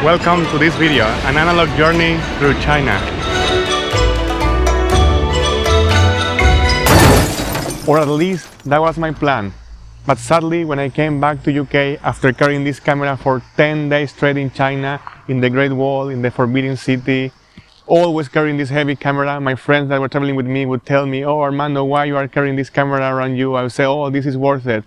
Welcome to this video, an analog journey through China. Or at least that was my plan. But sadly, when I came back to UK after carrying this camera for 10 days straight in China, in the Great Wall, in the Forbidden City, always carrying this heavy camera, my friends that were traveling with me would tell me, "Oh Armando, why you are carrying this camera around you?" I would say, "Oh, this is worth it."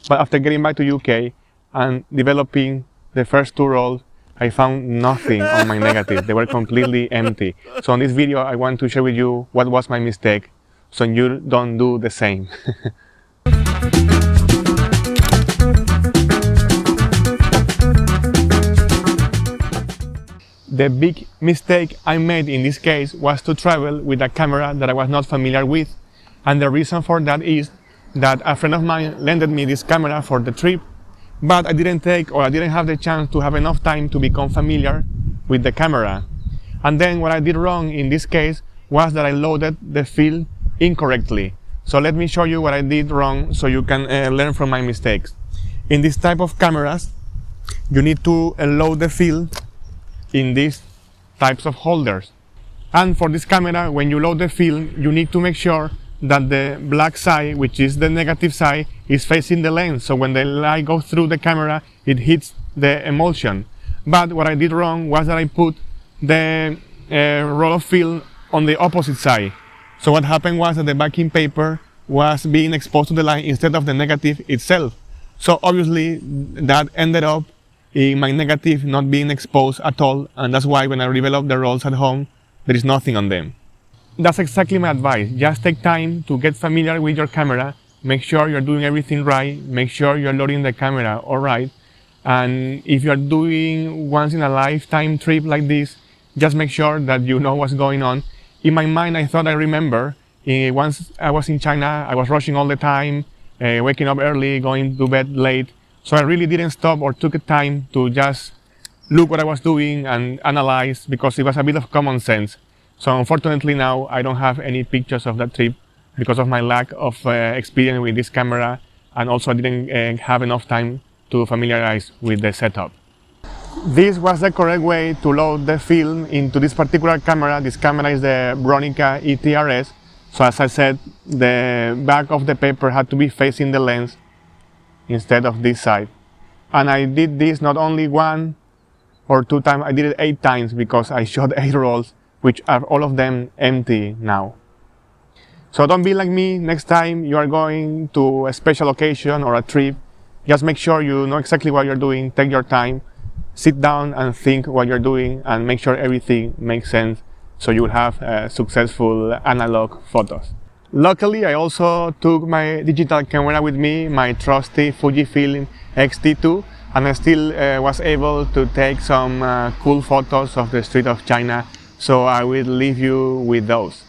But after getting back to UK and developing the first two rolls, I found nothing on my negative. They were completely empty. So in this video, I want to share with you what was my mistake, so you don't do the same. The big mistake I made in this case was to travel with a camera that I was not familiar with. And the reason for that is that a friend of mine lended me this camera for the trip, but I didn't have the chance to have enough time to become familiar with the camera. And then what I did wrong in this case was that I loaded the film incorrectly. So let me show you what I did wrong so you can learn from my mistakes. In this type of cameras, you need to load the film in these types of holders. And for this camera, when you load the film, you need to make sure that the black side, which is the negative side, is facing the lens. So when the light goes through the camera, it hits the emulsion. But what I did wrong was that I put the roll of film on the opposite side. So what happened was that the backing paper was being exposed to the light instead of the negative itself. So obviously that ended up in my negative not being exposed at all, and that's why when I develop the rolls at home, there is nothing on them. That's exactly my advice. Just take time to get familiar with your camera, make sure you're doing everything right, make sure you're loading the camera all right, and if you're doing once in a lifetime trip like this, just make sure that you know what's going on. In my mind, I thought I remember, once I was in China, I was rushing all the time, waking up early, going to bed late, so I really didn't stop or took time to just look what I was doing and analyze, because it was a bit of common sense. So unfortunately now I don't have any pictures of that trip because of my lack of experience with this camera, and also I didn't have enough time to familiarize with the setup. This was the correct way to load the film into this particular camera. This camera is the bronica etrs. So as I said, the back of the paper had to be facing the lens instead of this side. And I did this not only one or two times, I did it 8 times because I shot 8 rolls, which are all of them empty now. So don't be like me. Next time you are going to a special occasion or a trip, just make sure you know exactly what you're doing, take your time, sit down and think what you're doing, and make sure everything makes sense so you will have successful analog photos. Luckily, I also took my digital camera with me, my trusty Fujifilm X-T2, and I still was able to take some cool photos of the street of China. So I will leave you with those.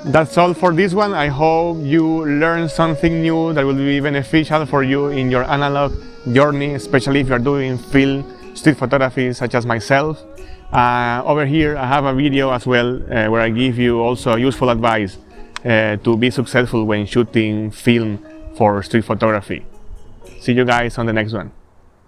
That's all for this one. I hope you learned something new that will be beneficial for you in your analog journey, especially if you're doing film street photography such as myself. Over here I have a video as well where I give you also useful advice to be successful when shooting film for street photography. See you guys on the next one.